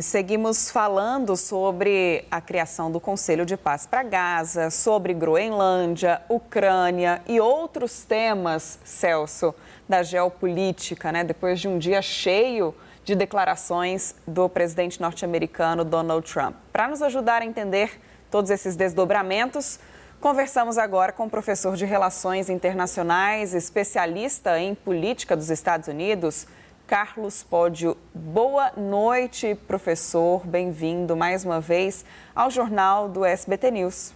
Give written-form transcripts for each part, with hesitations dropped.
Seguimos falando sobre a criação do Conselho de Paz para Gaza, sobre Groenlândia, Ucrânia e outros temas, Celso, da geopolítica, né? Depois de um dia cheio de declarações do presidente norte-americano Donald Trump. Para nos ajudar a entender todos esses desdobramentos, conversamos agora com o professor de Relações Internacionais, especialista em política dos Estados Unidos, Carlos Pódio. Boa noite, professor. Bem-vindo mais uma vez ao Jornal do SBT News.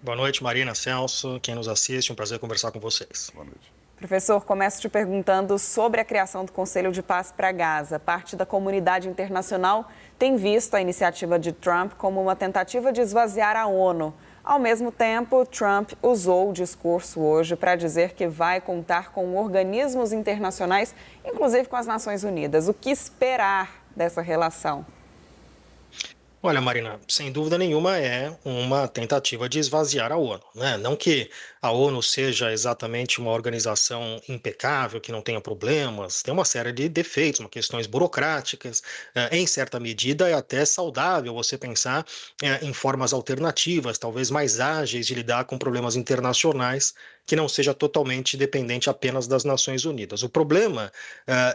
Boa noite, Marina, Celso, quem nos assiste. Um prazer conversar com vocês. Boa noite. Professor, começo te perguntando sobre a criação do Conselho de Paz para Gaza. Parte da comunidade internacional tem visto a iniciativa de Trump como uma tentativa de esvaziar a ONU. Ao mesmo tempo, Trump usou o discurso hoje para dizer que vai contar com organismos internacionais, inclusive com as Nações Unidas. O que esperar dessa relação? Olha, Marina, sem dúvida nenhuma é uma tentativa de esvaziar a ONU, né? Não que a ONU seja exatamente uma organização impecável, que não tenha problemas, tem uma série de defeitos, uma questões burocráticas. Em certa medida é até saudável você pensar em formas alternativas, talvez mais ágeis de lidar com problemas internacionais, que não seja totalmente dependente apenas das Nações Unidas. O problema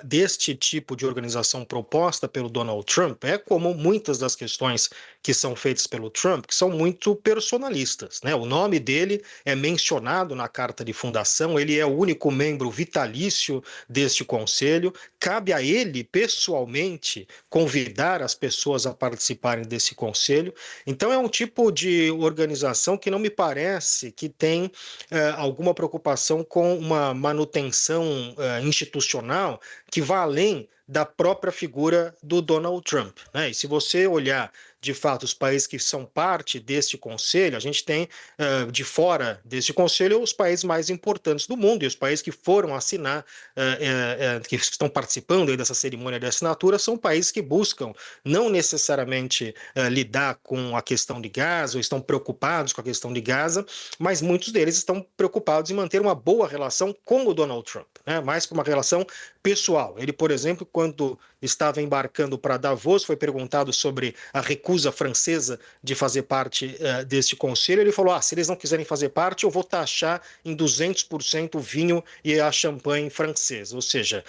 deste tipo de organização proposta pelo Donald Trump é como muitas das questões que são feitas pelo Trump, que são muito personalistas, né? O nome dele é mencionado na carta de fundação, ele é o único membro vitalício deste conselho, cabe a ele pessoalmente convidar as pessoas a participarem desse conselho. Então é um tipo de organização que não me parece que tem alguma preocupação com uma manutenção institucional que vá além da própria figura do Donald Trump, né? E se você olhar de fato os países que são parte deste conselho, a gente tem de fora deste conselho os países mais importantes do mundo, e os países que foram assinar, que estão participando aí dessa cerimônia de assinatura, são países que buscam não necessariamente lidar com a questão de Gaza, ou estão preocupados com a questão de Gaza, mas muitos deles estão preocupados em manter uma boa relação com o Donald Trump, né? Mais que uma relação pessoal. Ele, por exemplo, quando estava embarcando para Davos, foi perguntado sobre a recusa francesa de fazer parte deste conselho. Ele falou: se eles não quiserem fazer parte, eu vou taxar em 200% o vinho e a champanhe francesa. Ou seja,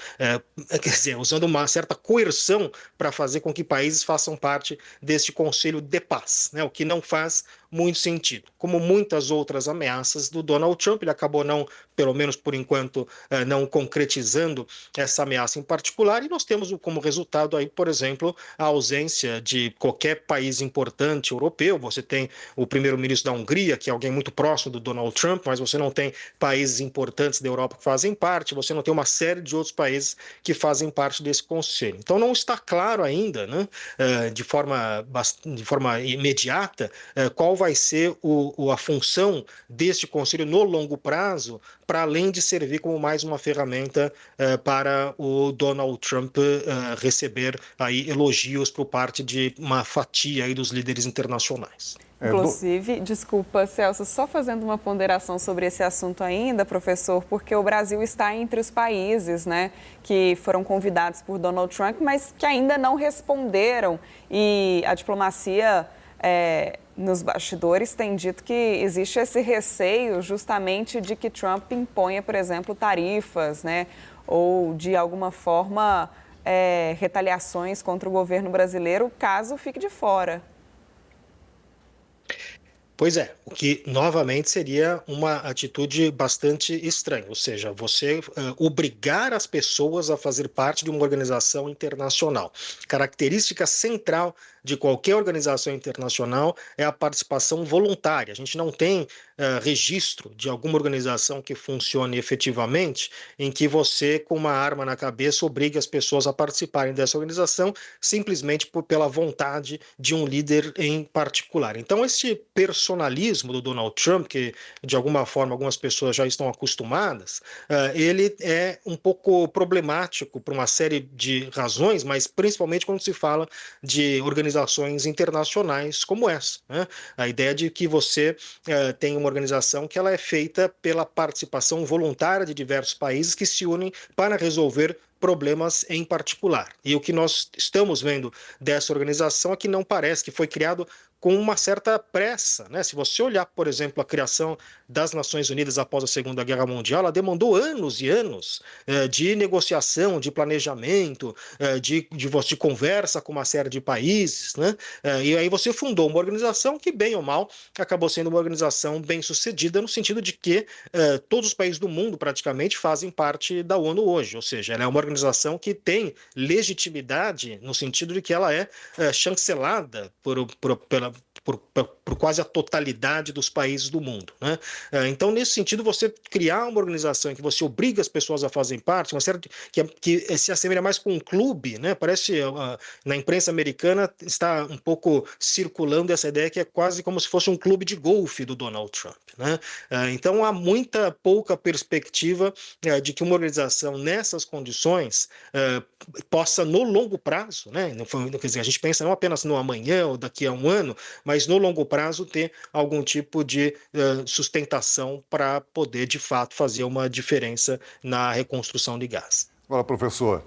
quer dizer, usando uma certa coerção para fazer com que países façam parte deste conselho de paz, né? O que não faz muito sentido. Como muitas outras ameaças do Donald Trump, ele acabou não, pelo menos por enquanto, não concretizando essa ameaça em particular, e nós temos como resultado aí, por exemplo, a ausência de qualquer país importante europeu. Você tem o primeiro-ministro da Hungria, que é alguém muito próximo do Donald Trump, mas você não tem países importantes da Europa que fazem parte, você não tem uma série de outros países que fazem parte desse conselho. Então não está claro ainda, né, de forma imediata, qual vai ser a função deste conselho no longo prazo, para além de servir como mais uma ferramenta para o Donald Trump receber aí elogios por parte de uma fatia aí dos líderes internacionais. Inclusive, desculpa, Celso, só fazendo uma ponderação sobre esse assunto ainda, professor, porque o Brasil está entre os países, né, que foram convidados por Donald Trump, mas que ainda não responderam, e a diplomacia nos bastidores tem dito que existe esse receio justamente de que Trump imponha, por exemplo, tarifas, né, ou de alguma forma retaliações contra o governo brasileiro, caso fique de fora. Pois é, o que novamente seria uma atitude bastante estranha, ou seja, você obrigar as pessoas a fazer parte de uma organização internacional. Característica central de qualquer organização internacional é a participação voluntária. A gente não tem registro de alguma organização que funcione efetivamente em que você, com uma arma na cabeça, obrigue as pessoas a participarem dessa organização simplesmente pela vontade de um líder em particular. Então, esse personalismo do Donald Trump, que de alguma forma algumas pessoas já estão acostumadas, ele é um pouco problemático por uma série de razões, mas principalmente quando se fala de organizações internacionais como essa, né? A ideia de que você tem uma organização que ela é feita pela participação voluntária de diversos países que se unem para resolver problemas em particular. E o que nós estamos vendo dessa organização é que não parece que foi criado com uma certa pressa, né? Se você olhar, por exemplo, a criação das Nações Unidas após a Segunda Guerra Mundial, ela demandou anos e anos de negociação, de planejamento, de conversa com uma série de países, né? E aí você fundou uma organização que, bem ou mal, acabou sendo uma organização bem-sucedida no sentido de que todos os países do mundo praticamente fazem parte da ONU hoje, ou seja, ela é uma organização que tem legitimidade no sentido de que ela é chancelada por quase a totalidade dos países do mundo, né? Então, nesse sentido, você criar uma organização em que você obriga as pessoas a fazerem parte, uma série que se assemelha mais com um clube, né? Parece, na imprensa americana, está um pouco circulando essa ideia que é quase como se fosse um clube de golfe do Donald Trump, né? Então, há muita pouca perspectiva de que uma organização nessas condições possa, no longo prazo, né? Quer dizer, a gente pensa não apenas no amanhã ou daqui a um ano, mas no longo prazo ter algum tipo de sustentação para poder, de fato, fazer uma diferença na reconstrução de Gaza. Agora, professor,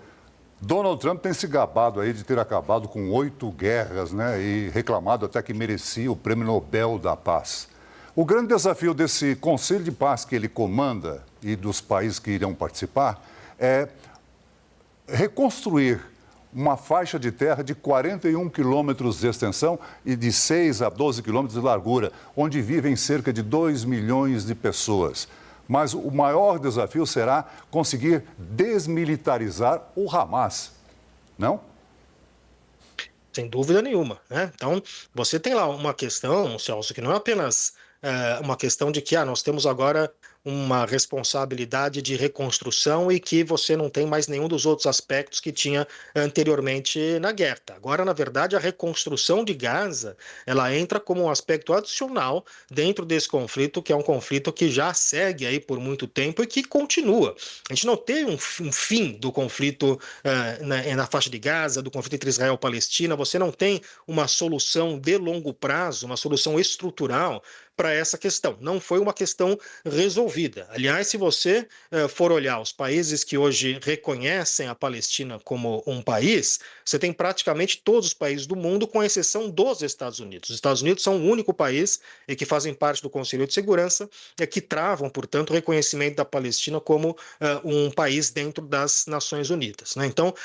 Donald Trump tem se gabado aí de ter acabado com 8 guerras, né? E reclamado até que merecia o Prêmio Nobel da Paz. O grande desafio desse Conselho de Paz que ele comanda e dos países que irão participar é reconstruir uma faixa de terra de 41 quilômetros de extensão e de 6 a 12 quilômetros de largura, onde vivem cerca de 2 milhões de pessoas. Mas o maior desafio será conseguir desmilitarizar o Hamas, não? Sem dúvida nenhuma, né? Então, você tem lá uma questão, Celso, que não é apenas uma questão de que nós temos agora uma responsabilidade de reconstrução e que você não tem mais nenhum dos outros aspectos que tinha anteriormente na guerra. Agora, na verdade, a reconstrução de Gaza, ela entra como um aspecto adicional dentro desse conflito, que é um conflito que já segue aí por muito tempo e que continua. A gente não tem um fim do conflito na faixa de Gaza, do conflito entre Israel e Palestina, você não tem uma solução de longo prazo, uma solução estrutural para essa questão. Não foi uma questão resolvida. Aliás, se você for olhar os países que hoje reconhecem a Palestina como um país, você tem praticamente todos os países do mundo, com exceção dos Estados Unidos. Os Estados Unidos são o único país que fazem parte do Conselho de Segurança que travam, portanto, o reconhecimento da Palestina como um país dentro das Nações Unidas, né? Então,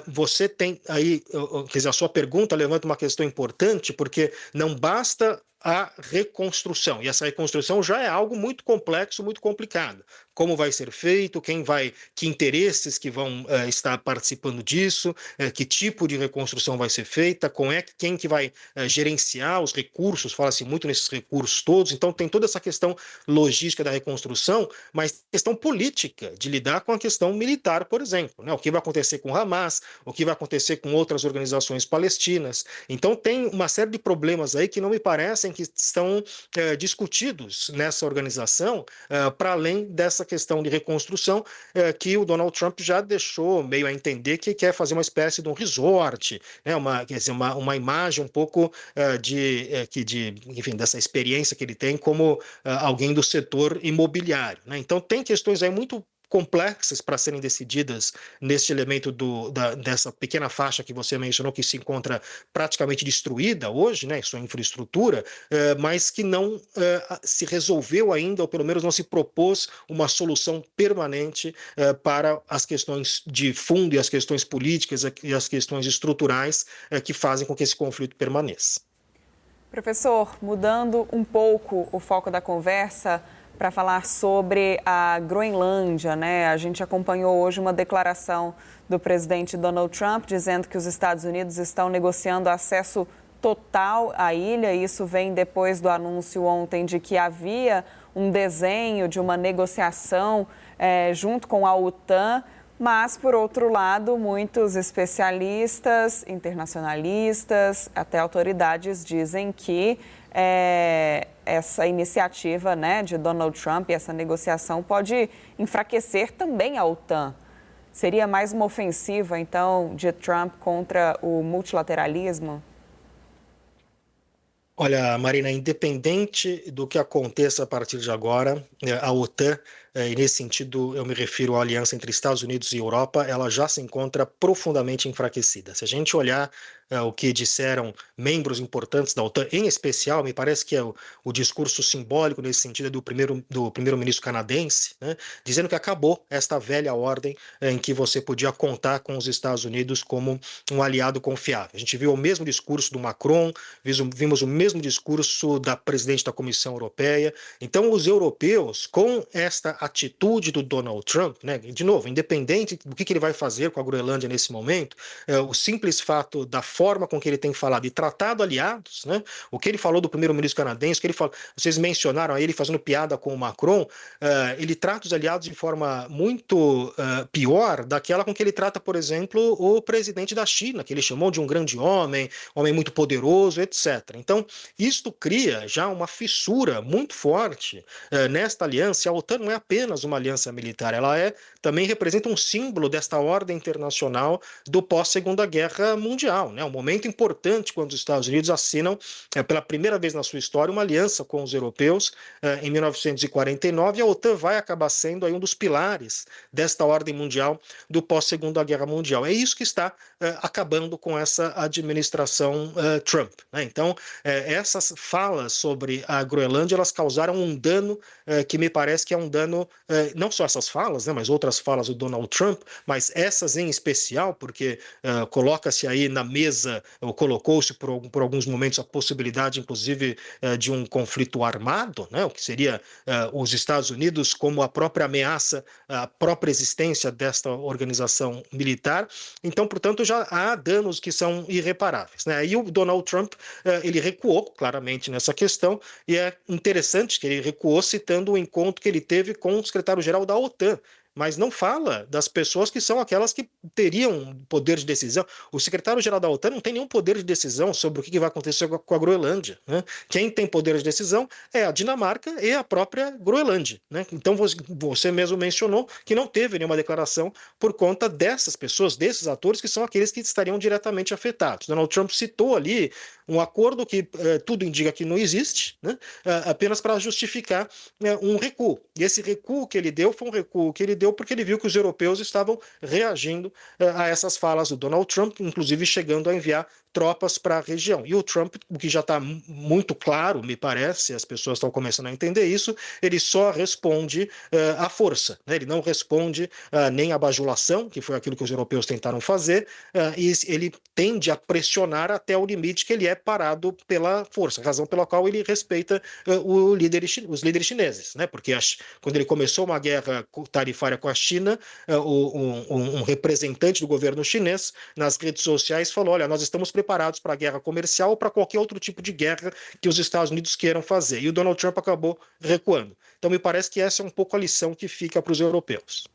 você tem aí, quer dizer, a sua pergunta levanta uma questão importante, porque não basta a reconstrução. E essa reconstrução já é algo muito complexo, muito complicado. Como vai ser feito, que interesses que vão estar participando disso, que tipo de reconstrução vai ser feita, quem que vai gerenciar os recursos, fala-se muito nesses recursos todos. Então tem toda essa questão logística da reconstrução, mas questão política, de lidar com a questão militar, por exemplo, né? O que vai acontecer com o Hamas, o que vai acontecer com outras organizações palestinas. Então tem uma série de problemas aí que não me parecem que estão discutidos nessa organização, para além dessa questão de reconstrução, que o Donald Trump já deixou meio a entender que quer fazer uma espécie de um resort, né? Quer dizer, uma imagem um pouco enfim, dessa experiência que ele tem como alguém do setor imobiliário, né? Então tem questões aí muito complexas para serem decididas neste elemento dessa pequena faixa que você mencionou, que se encontra praticamente destruída hoje, né, sua infraestrutura, mas que não se resolveu ainda, ou pelo menos não se propôs uma solução permanente para as questões de fundo e as questões políticas e as questões estruturais que fazem com que esse conflito permaneça. Professor, mudando um pouco o foco da conversa, para falar sobre a Groenlândia, né? A gente acompanhou hoje uma declaração do presidente Donald Trump dizendo que os Estados Unidos estão negociando acesso total à ilha. Isso vem depois do anúncio ontem de que havia um desenho de uma negociação junto com a OTAN. Mas, por outro lado, muitos especialistas, internacionalistas, até autoridades dizem que essa iniciativa, né, de Donald Trump, essa negociação pode enfraquecer também a OTAN. Seria mais uma ofensiva, então, de Trump contra o multilateralismo? Olha, Marina, independente do que aconteça a partir de agora, a OTAN e nesse sentido eu me refiro à aliança entre Estados Unidos e Europa, ela já se encontra profundamente enfraquecida. Se a gente olhar o que disseram membros importantes da OTAN, em especial, me parece que é o discurso simbólico nesse sentido é do primeiro-ministro canadense, né, dizendo que acabou esta velha ordem em que você podia contar com os Estados Unidos como um aliado confiável. A gente viu o mesmo discurso do Macron, vimos o mesmo discurso da presidente da Comissão Europeia. Então, os europeus, com esta atitude do Donald Trump, né, de novo, independente do que ele vai fazer com a Groenlândia nesse momento, o simples fato da forma com que ele tem falado e tratado aliados, né, o que ele falou do primeiro-ministro canadense, o que ele falou, vocês mencionaram ele fazendo piada com o Macron, ele trata os aliados de forma muito pior daquela com que ele trata, por exemplo, o presidente da China, que ele chamou de um grande homem muito poderoso, etc. Então, isto cria já uma fissura muito forte nesta aliança. A OTAN não é apenas uma aliança militar, ela também representa um símbolo desta ordem internacional do pós-Segunda Guerra Mundial, né? Um momento importante quando os Estados Unidos assinam pela primeira vez na sua história uma aliança com os europeus em 1949, e a OTAN vai acabar sendo aí um dos pilares desta ordem mundial do pós-Segunda Guerra Mundial. É isso que está acabando com essa administração Trump, né? Então, essas falas sobre a Groenlândia, elas causaram um dano que me parece que é um dano, não só essas falas, né, mas outras falas do Donald Trump, mas essas em especial, porque coloca-se aí na mesa, ou colocou-se por alguns momentos a possibilidade, inclusive, de um conflito armado, né, o que seria os Estados Unidos como a própria ameaça, a própria existência desta organização militar. Então, portanto, já há danos que são irreparáveis, né? E o Donald Trump, ele recuou claramente nessa questão, e é interessante que ele recuou citando o encontro que ele teve com o secretário-geral da OTAN, mas não fala das pessoas que são aquelas que teriam poder de decisão. O secretário-geral da OTAN não tem nenhum poder de decisão sobre o que vai acontecer com a Groenlândia, né? Quem tem poder de decisão é a Dinamarca e a própria Groenlândia, né? Então você mesmo mencionou que não teve nenhuma declaração por conta dessas pessoas, desses atores que são aqueles que estariam diretamente afetados. Donald Trump citou ali um acordo que tudo indica que não existe, né? Apenas para justificar um recuo. E esse recuo que ele deu foi um recuo que ele deu porque ele viu que os europeus estavam reagindo a essas falas do Donald Trump, inclusive chegando a enviar tropas para a região. E o Trump, o que já está muito claro, me parece, as pessoas estão começando a entender isso, ele só responde à força, né? Ele não responde nem à bajulação, que foi aquilo que os europeus tentaram fazer, e ele tende a pressionar até o limite que ele é parado pela força, razão pela qual ele respeita os líderes chineses, né? Porque quando ele começou uma guerra tarifária com a China, um representante do governo chinês nas redes sociais falou: olha, nós estamos preparados para a guerra comercial ou para qualquer outro tipo de guerra que os Estados Unidos queiram fazer. E o Donald Trump acabou recuando. Então me parece que essa é um pouco a lição que fica para os europeus.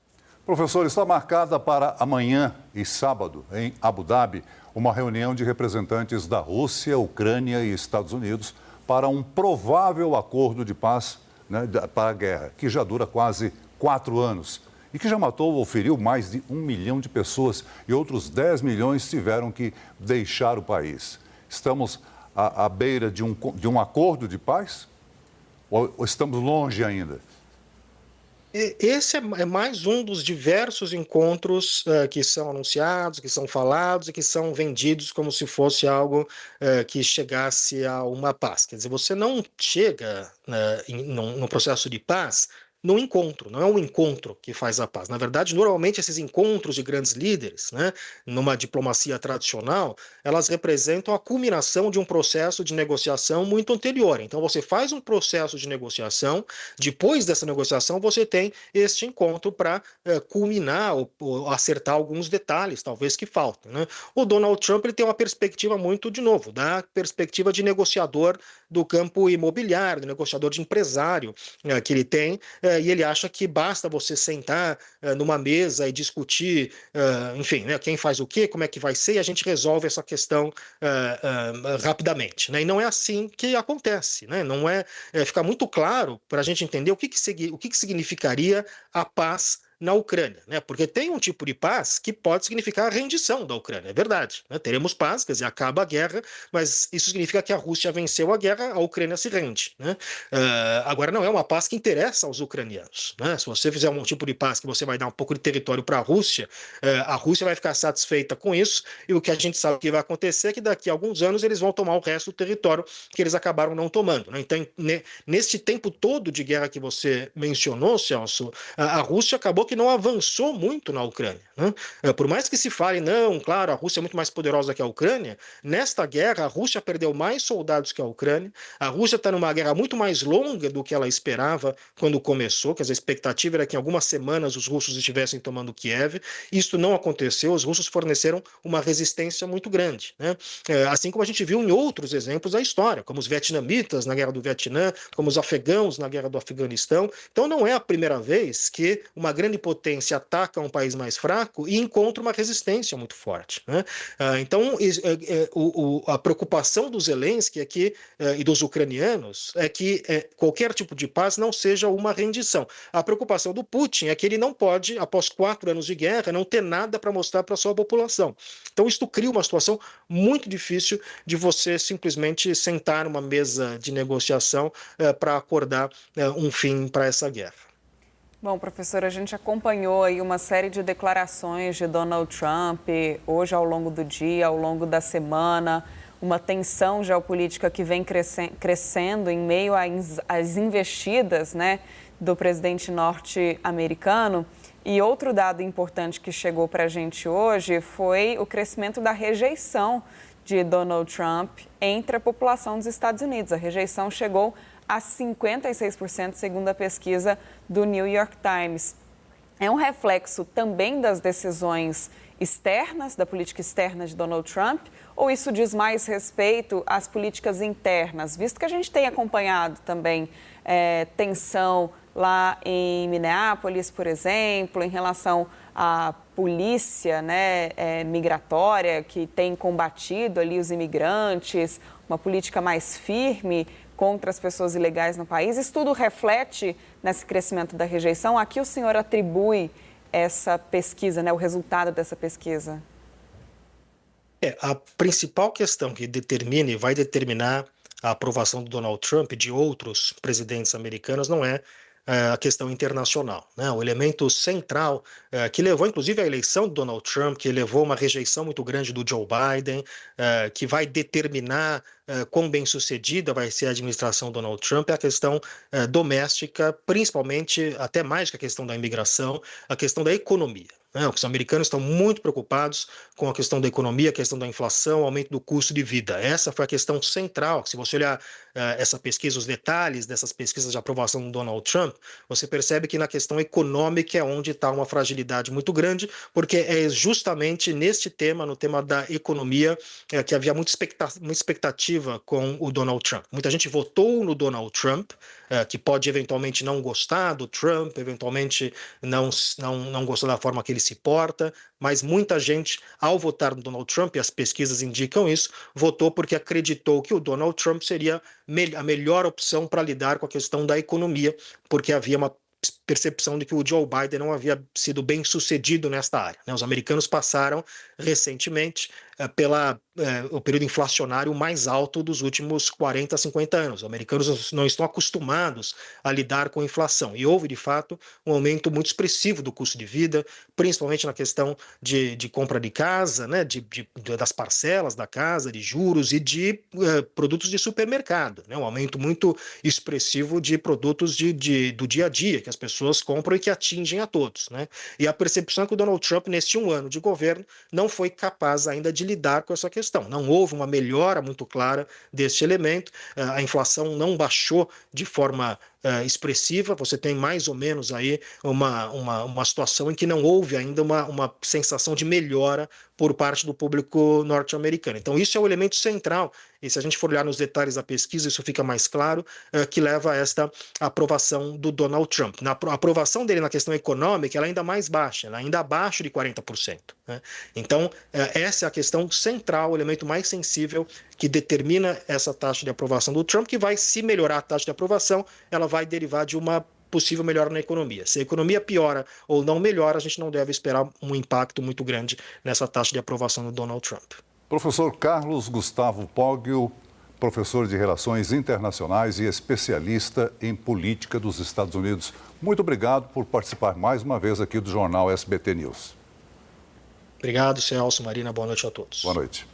Professor, está marcada para amanhã e sábado, em Abu Dhabi, uma reunião de representantes da Rússia, Ucrânia e Estados Unidos para um provável acordo de paz, né, para a guerra, que já dura quase 4 anos e que já matou ou feriu mais de 1 milhão de pessoas e outros 10 milhões tiveram que deixar o país. Estamos à beira de um acordo de paz ou estamos longe ainda? Esse é mais um dos diversos encontros que são anunciados, que são falados e que são vendidos como se fosse algo que chegasse a uma paz. Quer dizer, você não chega no processo de paz no encontro, não é um encontro que faz a paz. Na verdade, normalmente esses encontros de grandes líderes, né, numa diplomacia tradicional, elas representam a culminação de um processo de negociação muito anterior. Então você faz um processo de negociação, depois dessa negociação você tem este encontro para culminar ou acertar alguns detalhes, talvez que faltem, né? O Donald Trump ele tem uma perspectiva muito, de novo, da perspectiva de negociador do campo imobiliário, do negociador de empresário que ele tem, e ele acha que basta você sentar numa mesa e discutir, enfim, né, quem faz o quê, como é que vai ser, e a gente resolve essa questão rapidamente, né? E não é assim que acontece, né? Não fica muito claro para a gente entender o que significaria a paz na Ucrânia, né? Porque tem um tipo de paz que pode significar a rendição da Ucrânia, é verdade, né? Teremos paz, quer dizer, acaba a guerra, mas isso significa que a Rússia venceu a guerra, a Ucrânia se rende, né? Agora, não é uma paz que interessa aos ucranianos, né? Se você fizer um tipo de paz que você vai dar um pouco de território para a Rússia vai ficar satisfeita com isso, e o que a gente sabe que vai acontecer é que daqui a alguns anos eles vão tomar o resto do território que eles acabaram não tomando, né? Então, nesse tempo todo de guerra que você mencionou, Celso, a Rússia acabou que não avançou muito na Ucrânia, né? Por mais que se fale, não, claro, a Rússia é muito mais poderosa que a Ucrânia, nesta guerra a Rússia perdeu mais soldados que a Ucrânia, a Rússia está numa guerra muito mais longa do que ela esperava quando começou, quer dizer, a expectativa era que em algumas semanas os russos estivessem tomando Kiev, isso não aconteceu, os russos forneceram uma resistência muito grande, né? Assim como a gente viu em outros exemplos da história, como os vietnamitas na guerra do Vietnã, como os afegãos na guerra do Afeganistão. Então não é a primeira vez que uma grande potência ataca um país mais fraco e encontra uma resistência muito forte, né? Então a preocupação dos Zelensky aqui e dos ucranianos é que qualquer tipo de paz não seja uma rendição. A preocupação do Putin é que ele não pode, após 4 anos de guerra, não ter nada para mostrar para a sua população. Então isto cria uma situação muito difícil de você simplesmente sentar numa mesa de negociação para acordar um fim para essa guerra. Bom, professor, a gente acompanhou aí uma série de declarações de Donald Trump hoje ao longo do dia, ao longo da semana, uma tensão geopolítica que vem crescendo em meio às investidas, né, do presidente norte-americano. E outro dado importante que chegou para a gente hoje foi o crescimento da rejeição de Donald Trump entre a população dos Estados Unidos. A rejeição chegou a 56%, segundo a pesquisa do New York Times. É um reflexo também das decisões externas, da política externa de Donald Trump, ou isso diz mais respeito às políticas internas? Visto que a gente tem acompanhado também tensão lá em Minneapolis, por exemplo, em relação à polícia, né, migratória, que tem combatido ali os imigrantes, uma política mais firme contra as pessoas ilegais no país. Isso tudo reflete nesse crescimento da rejeição? A que o senhor atribui essa pesquisa, né, o resultado dessa pesquisa? A principal questão que determina e vai determinar a aprovação do Donald Trump e de outros presidentes americanos não é a questão internacional, né? O elemento central que levou, inclusive, à eleição do Donald Trump, que levou uma rejeição muito grande do Joe Biden, que vai determinar quão bem-sucedida vai ser a administração do Donald Trump, é a questão doméstica, principalmente, até mais que a questão da imigração, a questão da economia. Os americanos estão muito preocupados com a questão da economia, a questão da inflação, o aumento do custo de vida. Essa foi a questão central. Se você olhar essa pesquisa, os detalhes dessas pesquisas de aprovação do Donald Trump, você percebe que na questão econômica é onde está uma fragilidade muito grande, porque é justamente neste tema, no tema da economia, que havia muita expectativa com o Donald Trump. Muita gente votou no Donald Trump, que pode eventualmente não gostar do Trump, eventualmente não gostou da forma que ele se porta, mas muita gente, ao votar no Donald Trump, e as pesquisas indicam isso, votou porque acreditou que o Donald Trump seria a melhor opção para lidar com a questão da economia, porque havia uma percepção de que o Joe Biden não havia sido bem sucedido nesta área, né? Os americanos passaram recentemente o período inflacionário mais alto dos últimos 40, 50 anos. Os americanos não estão acostumados a lidar com a inflação. E houve, de fato, um aumento muito expressivo do custo de vida, principalmente na questão de compra de casa, né? Das parcelas da casa, de juros e de produtos de supermercado, né? Um aumento muito expressivo de produtos do dia a dia, que as pessoas compram e que atingem a todos, né? E a percepção é que o Donald Trump, neste 1 ano de governo, não foi capaz ainda de lidar com essa questão. Não houve uma melhora muito clara deste elemento, a inflação não baixou de forma expressiva, você tem mais ou menos aí uma situação em que não houve ainda uma sensação de melhora por parte do público norte-americano. Então isso é o elemento central, e se a gente for olhar nos detalhes da pesquisa, isso fica mais claro, que leva a esta aprovação do Donald Trump. A aprovação dele na questão econômica ela é ainda mais baixa, ela é ainda abaixo de 40%. Né? Então essa é a questão central, o elemento mais sensível que determina essa taxa de aprovação do Trump, que vai, se melhorar a taxa de aprovação, ela vai derivar de uma possível melhora na economia. Se a economia piora ou não melhora, a gente não deve esperar um impacto muito grande nessa taxa de aprovação do Donald Trump. Professor Carlos Gustavo Poggio, professor de Relações Internacionais e especialista em política dos Estados Unidos. Muito obrigado por participar mais uma vez aqui do Jornal SBT News. Obrigado, Celso, Marina. Boa noite a todos. Boa noite.